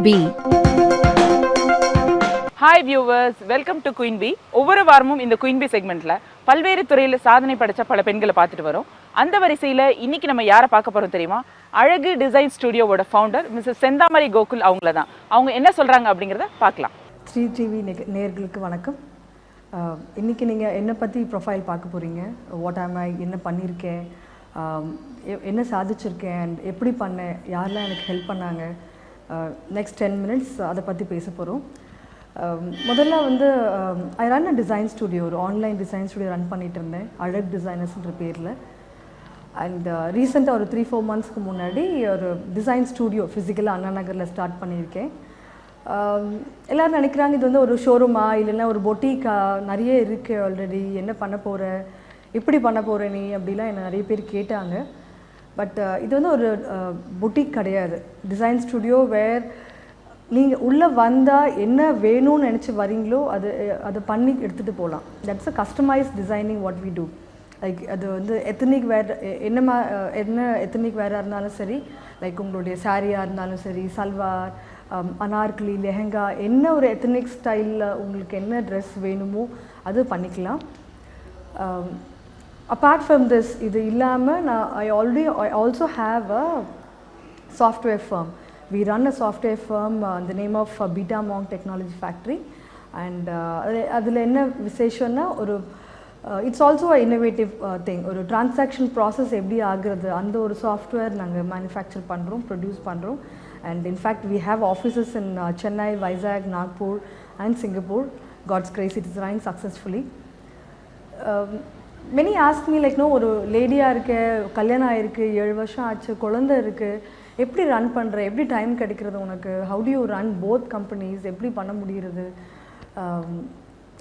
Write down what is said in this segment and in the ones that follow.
Bee. Hi viewers, welcome to queen Bee. ஒவ்வொரு வாரமும் இந்த குயின் பி செக்மெண்ட்ல பல்வேறு துறையில் சாதனை படைச்ச பல பெண்களை பார்த்துட்டு வரோம். அந்த வரிசையில் இன்னைக்கு நம்ம யாரை பார்க்க போறோம் தெரியுமா? அழகு டிசைன் ஸ்டுடியோவோட ஃபவுண்டர் மிஸ்ஸஸ் செந்தாமரை கோகுல் அவங்கள தான். அவங்க என்ன சொல்றாங்க அப்படிங்கிறத பார்க்கலாம். ஸ்ரீ டிவி நேயர்களுக்கு வணக்கம். இன்றைக்கி நீங்கள் என்னை பற்றி ப்ரொஃபைல் பார்க்க போகிறீங்க. வாட் ஆம் ஐ, என்ன பண்ணியிருக்கேன், என்ன சாதிச்சிருக்கேன், அண்ட் எப்படி பண்ணேன், யாரெல்லாம் எனக்கு ஹெல்ப் பண்ணாங்க, நெக்ஸ்ட் 10 மினிட்ஸ் அதை பற்றி பேச போகிறோம். முதல்ல வந்து ஐ ரன் அ டிசைன் ஸ்டுடியோ, ஒரு ஆன்லைன் டிசைன் ஸ்டுடியோ ரன் பண்ணிகிட்டு இருந்தேன், அழகு டிசைனர்ஸ்ன்ற பேரில். அண்ட் ரீசெண்டாக ஒரு 3-4 மந்த்ஸ்க்கு முன்னாடி ஒரு டிசைன் ஸ்டுடியோ ஃபிசிக்கலாக அண்ணா நகரில் ஸ்டார்ட் பண்ணியிருக்கேன். எல்லோரும் நினைக்கிறாங்க இது வந்து ஒரு ஷோரூமா இல்லைன்னா ஒரு பொட்டிக்கா, நிறைய இருக்குது ஆல்ரெடி, என்ன பண்ண போகிற, எப்படி பண்ண போகிற நீ அப்படிலாம் என்னை நிறைய பேர் கேட்டாங்க. பட் இது வந்து ஒரு பொட்டிக் கிடையாது, டிசைன் ஸ்டுடியோ வேர் நீங்கள் உள்ளே வந்தால் என்ன வேணும்னு நினச்சி வரீங்களோ அதை பண்ணி எடுத்துகிட்டு போகலாம். That's a customised designing what we do. Like அது வந்து எத்தனிக் வேர், என்ன எத்தனிக் வேராக இருந்தாலும் சரி, லைக் உங்களுடைய சாரியாக இருந்தாலும் சரி, சல்வார், அனார்கலி, லெஹங்கா, என்ன ஒரு எத்தனிக் ஸ்டைலில் உங்களுக்கு என்ன ட்ரெஸ் வேணுமோ அது பண்ணிக்கலாம். அப்பார்ட் ஃப்ரம் திஸ், இது இல்லாமல் நான் I also have a software firm. We run a software firm in the name of Beta Monk Technology Factory, and அதில் என்ன விசேஷம்னா ஒரு it's also a innovative thing. ஒரு டிரான்சாக்ஷன் ப்ராசஸ் எப்படி ஆகுறது, அந்த ஒரு சாஃப்ட்வேர் நாங்கள் மேனுஃபேக்சர் பண்ணுறோம், ப்ரொடியூஸ் பண்ணுறோம். And in fact we have offices in Chennai, Vizag, Nagpur and Singapore. God's grace, it is run successfully. Many ask me like, no, ஒரு லேடியாக இருக்க, கல்யாணம் ஆகிருக்கு, 7 வருஷம் ஆச்சு, குழந்தை இருக்குது, எப்படி ரன் பண்ணுற, எப்படி டைம் கிடைக்கிறது உனக்கு, how do you run both companies, எப்படி பண்ண முடிகிறது?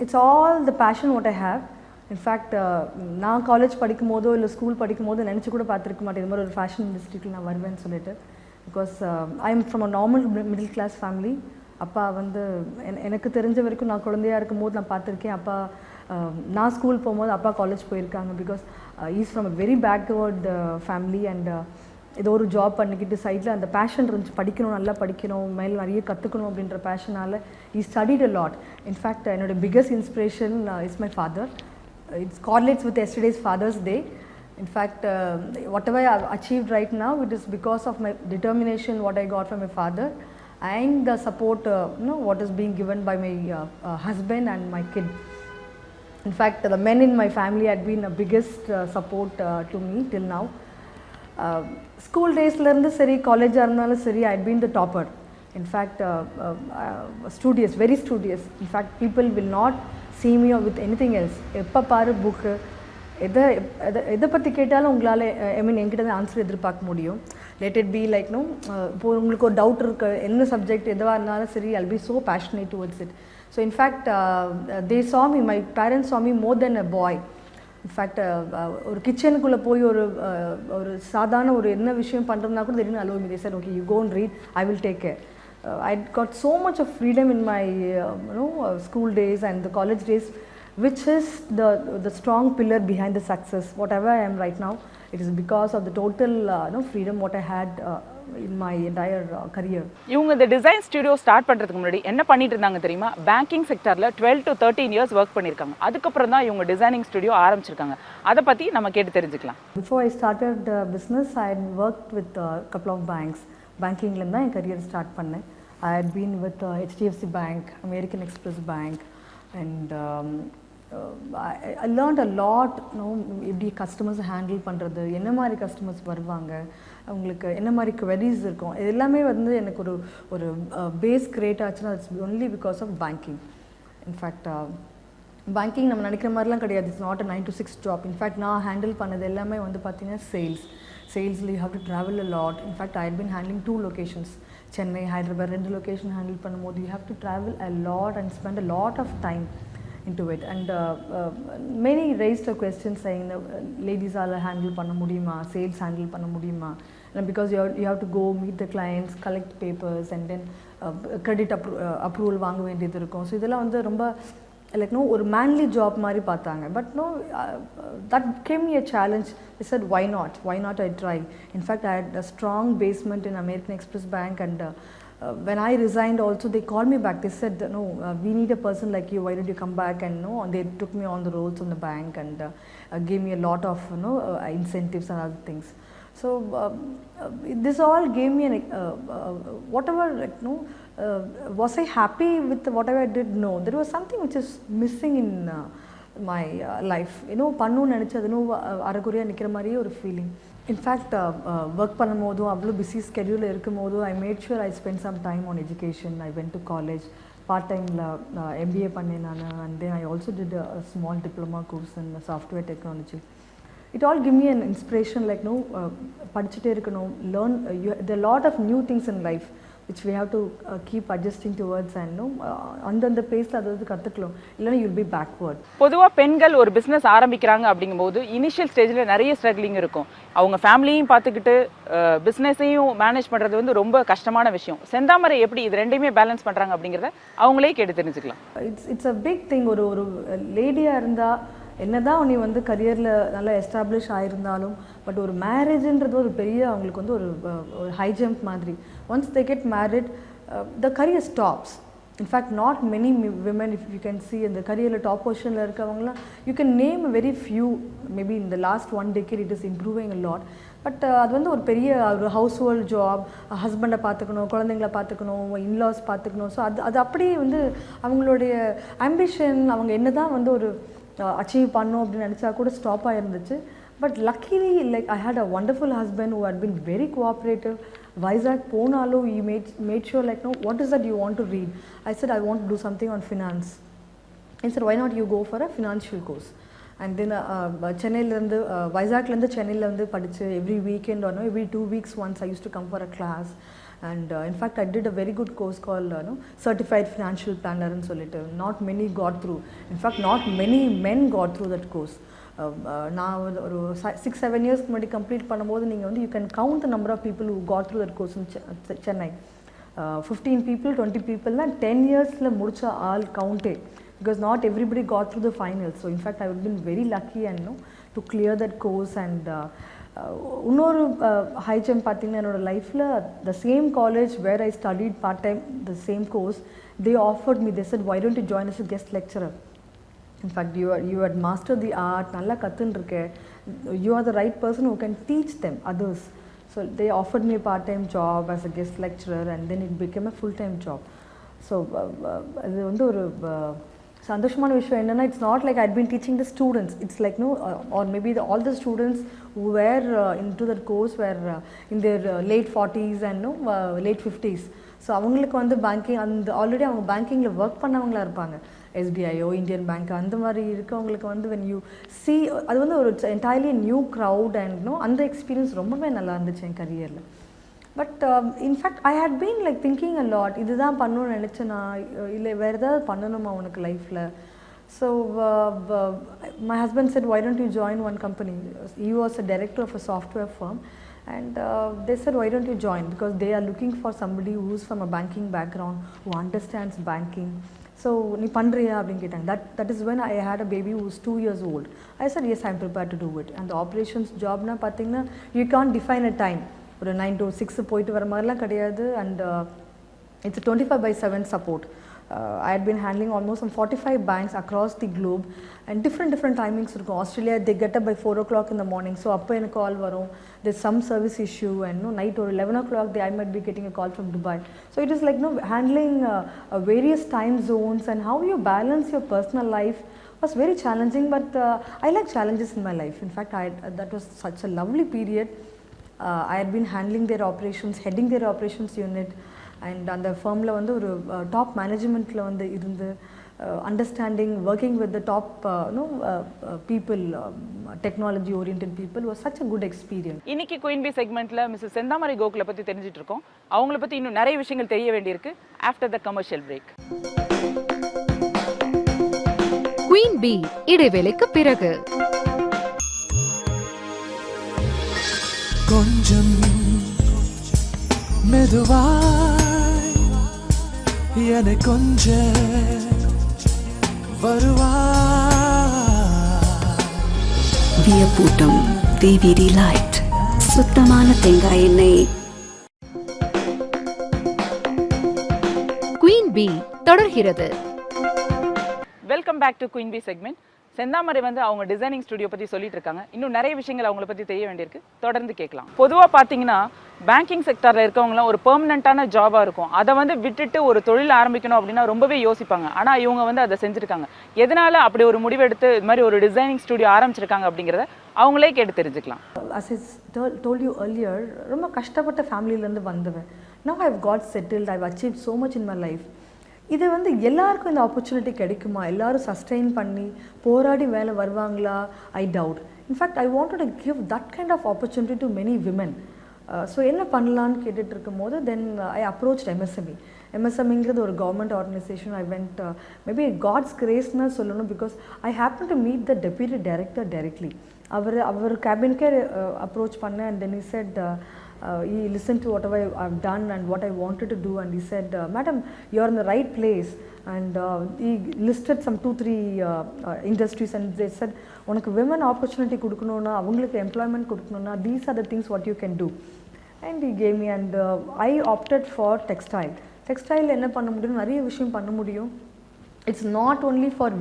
It's all the passion what I have. In fact நான் காலேஜ் படிக்கும் போதோ இல்லை ஸ்கூல் படிக்கும் போதோ நினச்சி கூட பார்த்துருக்க மாட்டேன் இது மாதிரி ஒரு ஃபேஷன் இண்டஸ்ட்ரிக்கு நான் வருவேன்னு சொல்லிட்டு. Because I am from a normal middle class family. அப்பா வந்து எனக்கு தெரிஞ்ச வரைக்கும் நான் குழந்தையாக இருக்கும் போது நான் பார்த்துருக்கேன். அப்பா நான் ஸ்கூல் போகும்போது அப்பா காலேஜ் போயிருக்காங்க. Because is from a very backward family. And ஏதோ ஒரு ஜாப் பண்ணிக்கிட்டு சைடில் அந்த பேஷன் இருந்துச்சு, படிக்கணும், நல்லா படிக்கணும், மேலே நிறைய கற்றுக்கணும் அப்படின்ற பேஷனால் ஈ ஸ்டடிட் அ லாட். இன்ஃபேக்ட் என்னோட biggest inspiration is my father. It's correlates with yesterday's Father's Day. In fact, whatever I have achieved right now, it is because of my determination, what I got from my father, and the support, what is being given by my husband and my kid. In fact, the men in my family had been the biggest support to me till now. School daysலேருந்து சரி, காலேஜாக இருந்தாலும் சரி, I had been the topper. In fact, studious, very studious. In fact, people will not see me with anything else. எப்போ பாரு book, எதை பற்றி கேட்டாலும் உங்களால் என்கிட்ட தான் ஆன்சர் எதிர்பார்க்க முடியும். Let it be like, no, இப்போ உங்களுக்கு ஒரு டவுட் இருக்குது, என்ன சப்ஜெக்ட் எதுவாக இருந்தாலும் சரி, I'll be so passionate towards it. So in fact, they saw me, my parents saw me more than a boy. In fact ஒரு கிச்சனுக்குள்ளே போய் ஒரு சாதாரண ஒரு என்ன விஷயம் பண்ணுறதுனா கூட தெரியும், allow me, sir okay, you go and read, I will take care. I got so much of freedom in my school days and the college days, which is the strong pillar behind the success. Whatever I am right now, it is because of the total freedom what I had in my entire career. இவங்க இந்த design studio start பண்ணுறதுக்கு முன்னாடி என்ன பண்ணிட்டு இருந்தாங்க தெரியுமா? Banking செக்டரில் 12 to 13 years work பண்ணியிருக்காங்க. அதுக்கப்புறம் தான் இவங்க டிசைனிங் ஸ்டுடியோ ஆரம்பிச்சிருக்காங்க. அதை பற்றி நம்ம கேட்டு தெரிஞ்சுக்கலாம். Before I started business, I had worked with a couple of banks. பேங்கிங்லேருந்து தான் என் கரியர் ஸ்டார்ட் பண்ணேன். I had been with HDFC Bank, American Express Bank, and I learned a lot, எப்படி கஸ்டமர்ஸ் ஹேண்டில் பண்ணுறது, என்ன மாதிரி கஸ்டமர்ஸ் வருவாங்க, அவங்களுக்கு என்ன மாதிரி queries இருக்கும், இது எல்லாமே வந்து எனக்கு ஒரு பேஸ் கிரியேட் ஆச்சுன்னா it's only because of banking. In fact banking நம்ம நினைக்கிற மாதிரிலாம் கிடையாது. It's not a 9 to 6 job. In fact நான் ஹேண்டில் பண்ணது எல்லாமே வந்து பார்த்தீங்கன்னா சேல்ஸில் you have to travel a lot. In fact I had been handling 2 locations, Chennai, Hyderabad, 2 location handle பண்ணும்போது you have to travel a lot and spend a lot of time into it. And many raised a question saying ladies all handle panna mudiyuma, sales handle panna mudiyuma, and because you have to go meet the clients, collect papers, and then credit approval vaanga vendiyadhu irukum. So idella vandu romba like ஒரு manly job மாதிரி பார்த்தாங்க. But that came me a challenge. I said, why not I try. In fact, I had a strong basement in American Express Bank, and when I resigned also, they called me back. They said, no, we need a person like you, why don't you come back? And no, they took me on the rolls on the bank and gave me a lot of incentives and other things. So this all gave me an whatever, like, no, was I happy with whatever I did? No, there was something which is missing in my life. பண்ணணும்னு நினச்சது அரைக்குறையாக நிற்கிற மாதிரியே ஒரு feeling. In fact work பண்ணும் போதும் அவ்வளோ busy ஸ்கெடியூலில் இருக்கும் போதும் I made sure I spend some time on education. I went to college, part டைமில் MBA பண்ணேன் நான். And then I also did a small diploma course in software technology. It all give me an inspiration, like, no, படிச்சுட்டே இருக்கணும், learn, there are a lot of new things in life which we have to keep adjusting towards and no அந்த பேஸில் அதாவது கற்றுக்கலாம், இல்லைன்னா you'll be backward. பொதுவாக பெண்கள் ஒரு பிஸ்னஸ் ஆரம்பிக்கிறாங்க அப்படிங்கும்போது இனிஷியல் ஸ்டேஜில் நிறைய ஸ்ட்ரகிளிங் இருக்கும். அவங்க ஃபேமிலியும் பார்த்துக்கிட்டு பிஸ்னஸையும் மேனேஜ் பண்ணுறது வந்து ரொம்ப கஷ்டமான விஷயம். செந்தாமரை எப்படி இது ரெண்டையுமே பேலன்ஸ் பண்ணுறாங்க அப்படிங்கிறத அவங்களே கேட்டு தெரிஞ்சுக்கலாம். It's a big thing. ஒரு லேடியாக இருந்தால் என்னதான் நீ வந்து கரியரில் நல்லா எஸ்டாப்ளிஷ் ஆகிருந்தாலும், பட் ஒரு மேரேஜுன்றது ஒரு பெரிய அவங்களுக்கு வந்து ஒரு ஹை ஜம்ப் மாதிரி. Once they get married, the career stops. In fact not many women, if you can see இந்த கரியரில் டாப் பொசிஷனில் இருக்கவங்களாம் you can name very few. Maybe இந்த last 1 decade it is improving a lot. But அது வந்து ஒரு பெரிய ஒரு ஹவுஸ் ஹோல்ட் ஜாப், ஹஸ்பண்டை பார்த்துக்கணும், குழந்தைங்கள பார்த்துக்கணும், இன்லாஸ் பார்த்துக்கணும். ஸோ அது அப்படியே வந்து அவங்களுடைய ஆம்பிஷன், அவங்க என்ன தான் வந்து ஒரு அச்சீவ் பண்ணோம் அப்படின்னு நினச்சா கூட ஸ்டாப் ஆகிருந்துச்சு. But luckily, like, I had a wonderful husband who had been very cooperative. Vizag போனாலும் he made sure, like, no, what is that you want to read? I said I want to do something on finance. He said, why not you go for a financial course? And then சென்னையிலேருந்து வைசாக்லேருந்து சென்னையிலேருந்து படித்து every weekend or no, every 2 weeks once I used to come for a class. And in fact I did a very good course called certified financial planner and solitaire. Not many got through. In fact not many men got through that course. நான் ஒரு 6-7 years முன்னாடி complete பண்ணும்போது நீங்கள் வந்து you can count the number of people who got through that course in Chennai. 15 people 20 people na 10 yearsல முடிச்ச ஆள் கவுண்டே, because not everybody got through the finals. So in fact I have been very lucky and to clear that course. And இன்னொரு high jump பார்த்தீங்கன்னா என்னோடய லைஃப்பில் the same college where I studied part time the same course, they offered me, they said why don't you join as a guest lecturer? In fact you had mastered the art, நல்லா கற்றுன்ருக்க, you are the right person who can teach them others. So they offered me a part-time job as a guest lecturer and then it became a full-time job. So அது வந்து ஒரு சந்தோஷமான விஷயம் என்னென்னா, it's not like I'd been teaching the students, it's like no or maybe all the students were in to that course were in their late 40s and late 50s. So அவங்களுக்கு வந்து banking அந்த already அவங்க பேங்கிங்கில் work பண்ணவங்களாக இருப்பாங்க, SBIஓ Indian bank அந்த மாதிரி இருக்கவங்களுக்கு வந்து when you see அது வந்து ஒரு என்டையர்லி நியூ க்ரௌட் அண்ட் அந்த எக்ஸ்பீரியன்ஸ் ரொம்பவே நல்லா இருந்துச்சு என் கரியரில். But in fact I had been like thinking a lot, இதுதான் பண்ணணும்னு நினச்சேனா இல்லை வேறு ஏதாவது பண்ணணுமா உனக்கு லைஃப்பில். So my husband said why don't you join one company? He was a director of a software firm and they said why don't you join, because they are looking for somebody who's from a banking background, who understands banking. So நீ பண்ணுறியா அப்படின்னு கேட்டாங்க. That is when I had a baby who was 2 years old. I said yes, I'm prepared to do it. And the operations jobனா பார்த்தீங்கன்னா you can't define a time, ஒரு 9 to 6 போயிட்டு வர மாதிரிலாம் கிடையாது. And it's 24/7 support. I had been handling almost some 45 banks across the globe and different timings இருக்கும். Australia they get up by 4 o'clock in the morning, so அப்போ எனக்கு கால் வரும், there's some service issue and night or 11 o'clock I might be getting a call from Dubai. So it is like handling various time zones and how you balance your personal life was very challenging, but I like challenges in my life. In fact that was such a lovely period. I had been handling their operations, heading their operations unit, and அந்த ஃபர்மில் வந்து ஒரு top மேனேஜ்மெண்ட்டில் வந்து இருந்து understanding working with the top people, technology oriented people was such a good experience. இன்னைக்கு queen bee செக்மெண்ட்டில் Mrs செந்தாமரை கோகுலை பற்றி தெரிஞ்சிட்டு இருக்கோம். அவங்கள பற்றி இன்னும் நிறைய விஷயங்கள் தெரிய வேண்டியிருக்கு. After the commercial break. Queen Bee இடைவேளைக்கு பிறகு. கொஞ்சம் மெதுவாய் என கொஞ்ச வருவாய். வியப்பூட்டும் VVD லைட், சுத்தமான தேங்காய் எண்ணெய். பி தொடர்கிறது. Welcome back to queen B segment. Senthamarai வந்து அவங்க டிசைனிங் ஸ்டுடியோ பற்றி சொல்லிட்டு இருக்காங்க. இன்னும் நிறைய விஷயங்கள் அவங்கள பற்றி தெரிய வேண்டியிருக்கு. தொடர்ந்து கேட்கலாம். பொதுவாக பார்த்தீங்கன்னா பேங்கிங் செக்டரில் இருக்கவங்களாம் ஒரு பெர்மனண்ட்டான ஜாபாக இருக்கும். அதை வந்து விட்டுட்டு ஒரு தொழில் ஆரம்பிக்கணும் அப்படின்னா ரொம்பவே யோசிப்பாங்க. ஆனால் இவங்க வந்து அதை செஞ்சுருக்காங்க. எதனால அப்படி ஒரு முடிவெடுத்து இது மாதிரி ஒரு டிசைனிங் ஸ்டுடியோ ஆரம்பிச்சிருக்காங்க அப்படிங்கிறத அவங்களே கேட்டு தெரிஞ்சுக்கலாம். As I told you earlier, ரொம்ப கஷ்டப்பட்ட ஃபேமிலியிலேருந்து வந்தவன். Now I've got settled, I've achieved so much in my life. இது வந்து எல்லாருக்கும் இந்த ஆப்பர்ச்சுனிட்டி கிடைக்குமா? எல்லாரும் சஸ்டெயின் பண்ணி போராடி மேலே வருவாங்களா? I doubt. In fact I wanted to give that kind of opportunity to many women. So என்ன பண்ணலான்னு கேட்டுட்டு இருக்கும்போது தென் ஐ அப்ரோச் எம்எஸ்எம்இ. எம்எஸ்எம்இங்கிறது ஒரு government organisation. I went maybe God's கிரேஸ்ன்னு சொல்லணும், because I happen to meet the deputy director directly. அவர் கேபின்கே அப்ரோச் பண்ணேன். And then he said he listened to whatever I've done and what I wanted to do, and he said, madam, you're in the right place. And he listed some 2-3 industries, and they said, உனக்கு women opportunity கொடுக்கணும்னா, அவங்களுக்கு employment கொடுக்கணும்னா, these are the things what you can do. And he gave me, and I opted for textile. Textile என்ன பண்ண முடியும்? நிறைய விஷயம் பண்ண முடியும். இட்ஸ் நாட் ஓன்லி ஃபார்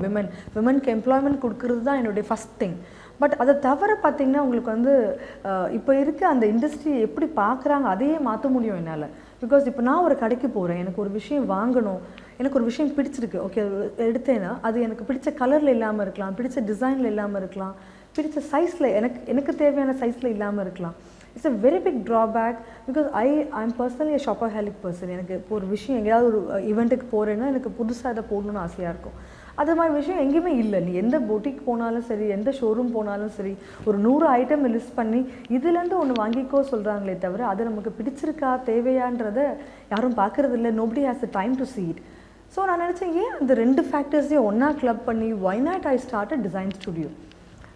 விமனுக்கு எம்ப்ளாய்மெண்ட் கொடுக்கறது தான் என்னுடைய ஃபஸ்ட் திங். பட் அதை தவிர பார்த்திங்கன்னா உங்களுக்கு வந்து இப்போ இருக்க அந்த இண்டஸ்ட்ரியை எப்படி பார்க்குறாங்க அதையே மாற்ற முடியும் என்னால். பிகாஸ் இப்போ நான் ஒரு கடைக்கு போகிறேன், எனக்கு ஒரு விஷயம் வாங்கணும், எனக்கு ஒரு விஷயம் பிடிச்சிருக்கு, ஓகே எடுத்தேன்னா அது எனக்கு பிடிச்ச கலரில் இல்லாமல் இருக்கலாம், பிடிச்ச டிசைனில் இல்லாமல் இருக்கலாம், பிடிச்ச சைஸில் எனக்கு தேவையான சைஸில் இல்லாமல் இருக்கலாம். It's a very big drawback. Because I am personally a shopaholic person. எனக்கு இப்போ ஒரு விஷயம் எங்கேயாவது ஒரு ஈவெண்ட்டுக்கு போகிறேன்னா எனக்கு புதுசாக அதை போடணும்னு ஆசையாக இருக்கும். அது மாதிரி விஷயம் எங்கேயுமே இல்லை. நீ எந்த பொட்டிக் போனாலும் சரி, எந்த ஷோரூம் போனாலும் சரி, ஒரு 100 ஐட்டம் லிஸ்ட் பண்ணி இதுலேருந்து ஒன்று வாங்கிக்கோ சொல்கிறாங்களே தவிர அது நமக்கு பிடிச்சிருக்கா தேவையான்றதை யாரும் பார்க்குறதில்ல. Nobody has the time to see it. ஸோ நான் நினச்சேன், ஏன் அந்த 2 ஃபேக்டர்ஸையும் ஒன்றா கிளப் பண்ணி why not I start a design studio.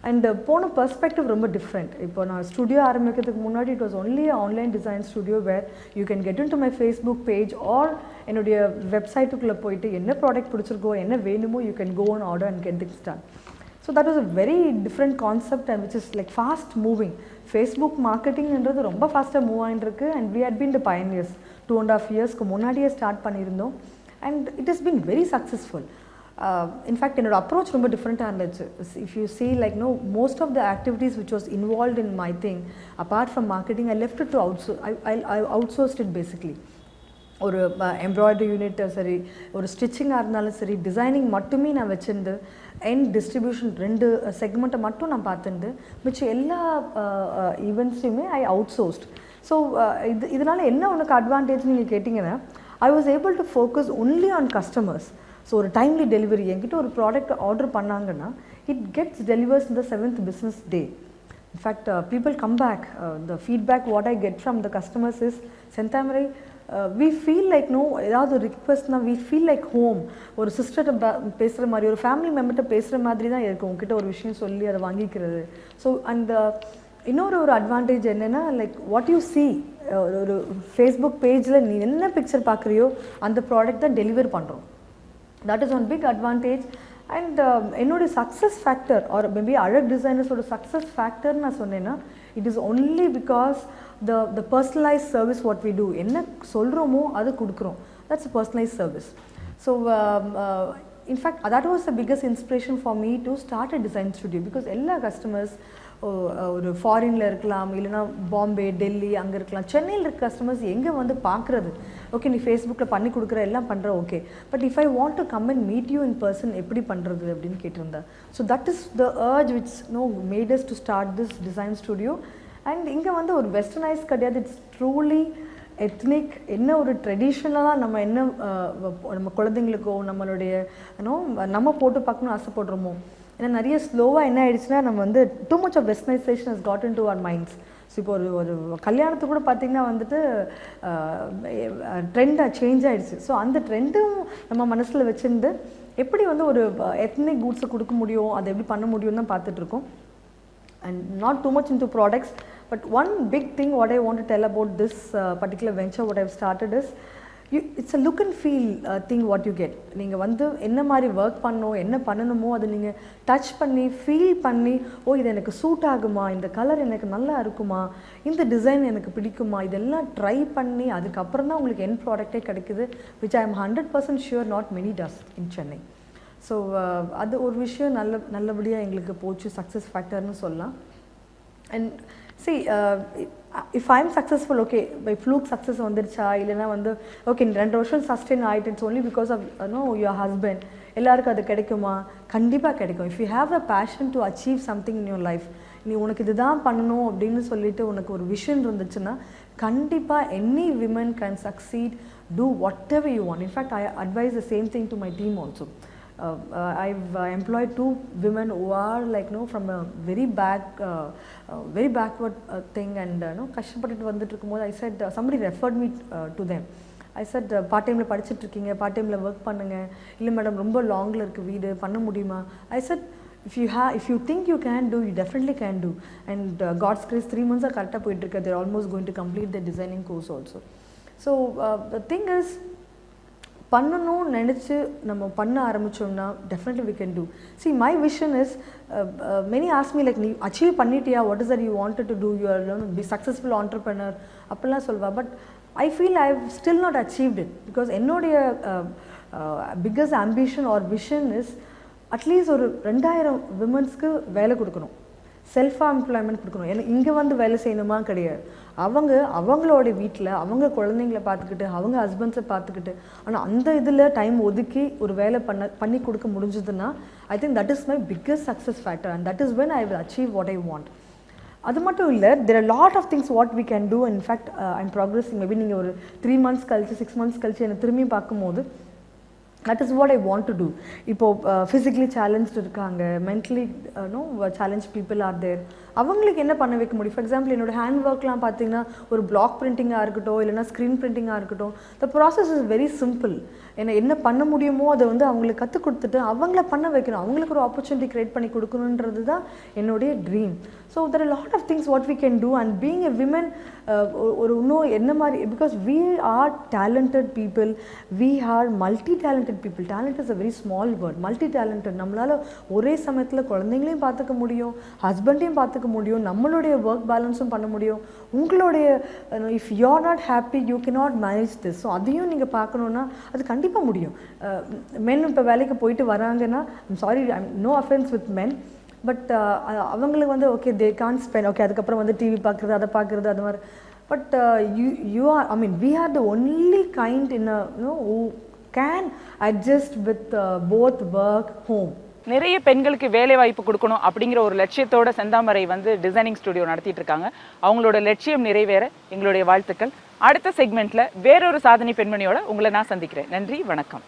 And போன பர்ஸ்பெக்டிவ் ரொம்ப டிஃப்ரெண்ட். இப்போ நான் ஸ்டுடியோ ஆரம்பிக்கிறதுக்கு முன்னாடி it was only online design studio where you can get in to my Facebook page or என்னுடைய வெப்சைட்டுக்குள்ளே போயிட்டு என்ன ப்ராடக்ட் பிடிச்சிருக்கோ என்ன வேணுமோ you can go and order and get things done. So that was a very different concept and which is like fast moving. Facebook மார்க்கெட்டிங்ன்றது ரொம்ப ஃபாஸ்ட்டாக மூவ் ஆகிட்டு இருக்கு. And we had been the pioneers. 2.5 இயர்ஸ்க்கு முன்னாடியே ஸ்டார்ட் பண்ணியிருந்தோம். And it has been very successful. In fact என்னோட approach ரொம்ப டிஃப்ரெண்ட்டாக இருந்துச்சு. If you see like no most of the activities which was involved in my thing apart from marketing I left it to outsource. I outsourced it basically. ஒரு embroidery unit சரி, ஒரு ஸ்டிச்சிங்காக இருந்தாலும் சரி, designing மட்டுமே நான் வச்சுருந்து அண்ட் டிஸ்ட்ரிபியூஷன் 2 செக்மெண்ட்டை மட்டும் நான் பார்த்துட்டு மிச்சம் எல்லா ஈவெண்ட்ஸையுமே ஐ அவுட்சோர்ஸ்ட். ஸோ இதனால் என்ன உனக்கு அட்வான்டேஜ் நீங்கள் கேட்டிங்கன்னா I was able to focus only on customers. So ஒரு டைம்லி டெலிவரி என்கிட்ட ஒரு ப்ராடக்ட் ஆர்டர் பண்ணாங்கன்னா it gets delivers in the 7th business day. In fact people come back. The feedback what I get from the customers is, Senthamarai we feel like no ஏதாவது ஒரு ரிக்வெஸ்ட்னா we feel like home. ஒரு சிஸ்டர்கிட்ட பேசுகிற மாதிரி, ஒரு family மெம்பர்கிட்ட பேசுகிற மாதிரி தான் இருக்கும். உங்ககிட்ட ஒரு விஷயம் சொல்லி அதை வாங்கிக்கிறது. ஸோ அந்த இன்னொரு அட்வான்டேஜ் என்னென்னா லைக் வாட் யூ see ஒரு ஃபேஸ்புக் பேஜில் நீ என்ன பிக்சர் பார்க்குறியோ அந்த ப்ராடக்ட் தான் டெலிவர் பண்ணுறோம். That is one big advantage. And என்னோட success factor or maybe Azhagu டிசைனர்ஸோட சக்ஸஸ் ஃபேக்டர் நான் சொன்னேன்னா it is only because the personalise service what we do. என்ன சொல்கிறோமோ அது கொடுக்குறோம். That's a personalise service. So in fact that was the biggest inspiration for me to start a design studio. Because எல்லா customers ஒரு ஃபாரினில் இருக்கலாம், இல்லைனா பாம்பே, டெல்லி அங்கே இருக்கலாம், சென்னையில் இருக்க கஸ்டமர்ஸ் எங்கே வந்து பார்க்குறது, ஓகே நீ ஃபேஸ்புக்கில் பண்ணி கொடுக்குற எல்லாம் பண்ணுற okay, but if I want to come and meet you in person எப்படி பண்ணுறது அப்படின்னு கேட்டிருந்தேன். So that is the urge which mat us to start this design studio. And இங்கே வந்து ஒரு வெஸ்டர்னைஸ் கிடையாது. It's truly ethnic. என்ன ஒரு ட்ரெடிஷ்னலாக நம்ம என்ன நம்ம குழந்தைங்களுக்கோ நம்மளுடைய நம்ம போட்டு பார்க்கணும்னு ஆசைப்படுறோமோ. ஏன்னா நிறைய ஸ்லோவாக என்ன ஆயிடுச்சுன்னா நம்ம வந்து too much of westernisation has got in to our minds. So இப்போ ஒரு கல்யாணத்துக்கு கூட பார்த்திங்கன்னா வந்துட்டு ட்ரெண்டாக சேஞ்ச் ஆகிடுச்சு. ஸோ அந்த ட்ரெண்டும் நம்ம மனசில் வச்சுருந்து எப்படி வந்து ஒரு எத்னிக் கூட்ஸை கொடுக்க முடியும், அதை எப்படி பண்ண முடியும் தான் பார்த்துட்ருக்கோம். And not too much in to products, but one big thing what I want to tell about this particular venture what I've started is it's a look and feel thing what you get. நீங்கள் வந்து என்ன மாதிரி work பண்ணணும், என்ன பண்ணணுமோ அதை நீங்கள் touch பண்ணி ஃபீல் பண்ணி, ஓ இது எனக்கு சூட் ஆகுமா, இந்த கலர் எனக்கு நல்லா இருக்குமா, இந்த டிசைன் எனக்கு பிடிக்குமா, இதெல்லாம் ட்ரை பண்ணி அதுக்கப்புறம் தான் உங்களுக்கு என் ப்ராடக்டே கிடைக்குது, which I am 100% sure not many does in Chennai. So அது ஒரு விஷயம் நல்லபடியாக எங்களுக்கு போச்சு, சக்ஸஸ் ஃபேக்டர்னு சொல்லலாம். And see if I am successful, okay by fluke success வந்துருச்சா இல்லைனா வந்து ஓகே 2 வருஷம் சஸ்டெயின் ஆகிட்டு, it's only because of your husband, எல்லாருக்கும் அது கிடைக்குமா? கண்டிப்பாக கிடைக்கும். if you have a passion to achieve something in your life, நீ உனக்கு இதுதான் பண்ணணும் அப்படின்னு சொல்லிட்டு உனக்கு ஒரு விஷன் இருந்துச்சுன்னா கண்டிப்பாக any women can succeed, do whatever you want. In fact, I advise the same thing to my team also. I've employed 2 women who are like from a very backward thing, and கஷ்டப்பட்டுட்டு வந்துட்டு இருக்கும்போது I said somebody referred me to them. I said part டைமில் படிச்சுட்டு இருக்கீங்க, part டைமில் work பண்ணுங்க, இல்லை madam ரொம்ப லாங்கில் இருக்குது வீடு, பண்ண முடியுமா? I said if you think you can do, you definitely can do, and God's grace 3 months கரெக்டாக போயிட்டு இருக்கு. They're almost going to complete the designing course also. So the thing is, பண்ணணும்னு நினச்சி நம்ம பண்ண ஆரம்பித்தோம்னா definitely we can do. See my vision is, many ask me like நீ achieve பண்ணிட்டியா, what is that you wanted to do, you are be successful entrepreneur அப்படிலாம் சொல்வா. But I feel I have still not achieved it, because என்னுடைய biggest ambition or vision is at least ஒரு 2000 விமன்ஸ்க்கு வேலை கொடுக்கணும், self employment கொடுக்கணும். ஏன்னா இங்கே வந்து வேலை செய்யணுமா கிடையாது, அவங்களோட வீட்டில் அவங்க குழந்தைங்கள பார்த்துக்கிட்டு, அவங்க ஹஸ்பண்ட்ஸை பார்த்துக்கிட்டு, ஆனால் அந்த இதில் டைம் ஒதுக்கி ஒரு வேலை பண்ணி கொடுக்க முடிஞ்சதுன்னா I think that is my biggest success factor, and that is when I will achieve what I want. அது மட்டும் இல்லை, there are lot of things what we can do. In fact I am progressing. Maybe நீங்கள் ஒரு 3 months கழிச்சு 6 months கழிச்சு என்னை திரும்பி பார்க்கும்போது that is what I want to do. இப்போது physically challenged இருக்காங்க, mentally challenged people are there, அவங்களுக்கு என்ன பண்ண வைக்க முடியும்? ஃபார் எக்ஸாம்பிள் என்னோடய ஹேண்ட் ஒர்க்லாம் பார்த்தீங்கன்னா ஒரு பிளாக் பிரிண்டிங்காக இருக்கட்டும், இல்லைனா ஸ்க்ரீன் பிரிண்டிங்காக இருக்கட்டும், the process is very simple. என்ன பண்ண முடியுமோ அதை வந்து அவங்களுக்கு கற்றுக் கொடுத்துட்டு அவங்கள பண்ண வைக்கணும், அவங்களுக்கு ஒரு ஆப்பர்ச்சுனிட்டி க்ரியேட் பண்ணி கொடுக்கணுன்றது தான் என்னுடைய dream. So there are lot of things what we can do. And being a women ஒரு இன்னும் என்ன மாதிரி, because we are talented people, we are multi talented people. Talent is a very small word. Multi talented, நம்மளால் ஒரே சமயத்தில் குழந்தைங்களையும் பார்த்துக்க முடியும், ஹஸ்பண்டையும் பார்த்துக்க முடியும், நம்மளுடைய ஒர்க் பேலன்ஸும் பண்ண முடியும். உங்களுடைய if you are not happy you cannot manage this. So அதையும் நீங்கள் பார்க்கணுன்னா அது கண்டிப்பாக முடியும். மென் இப்போ வேலைக்கு போயிட்டு வராங்கன்னா, sorry no offence with men, but அவங்களுக்கு வந்து okay they can spend, okay அதுக்கப்புறம் வந்து டிவி பார்க்குறது, அதை பார்க்குறது, அது மாதிரி. But you are, I mean we are the only kind in who can adjust with both work home. நிறைய பெண்களுக்கு வேலை வாய்ப்பு கொடுக்கணும் அப்படிங்கிற ஒரு லட்சியத்தோட செந்தாமரை வந்து டிசைனிங் ஸ்டுடியோ நடத்திட்டு இருக்காங்க. அவங்களோட லட்சியம் நிறைவேற எங்களுடைய வாழ்த்துக்கள். அடுத்த செக்மெண்ட்ல வேறொரு சாதனை பெண்மணியோட உங்களை நான் சந்திக்கிறேன். நன்றி, வணக்கம்.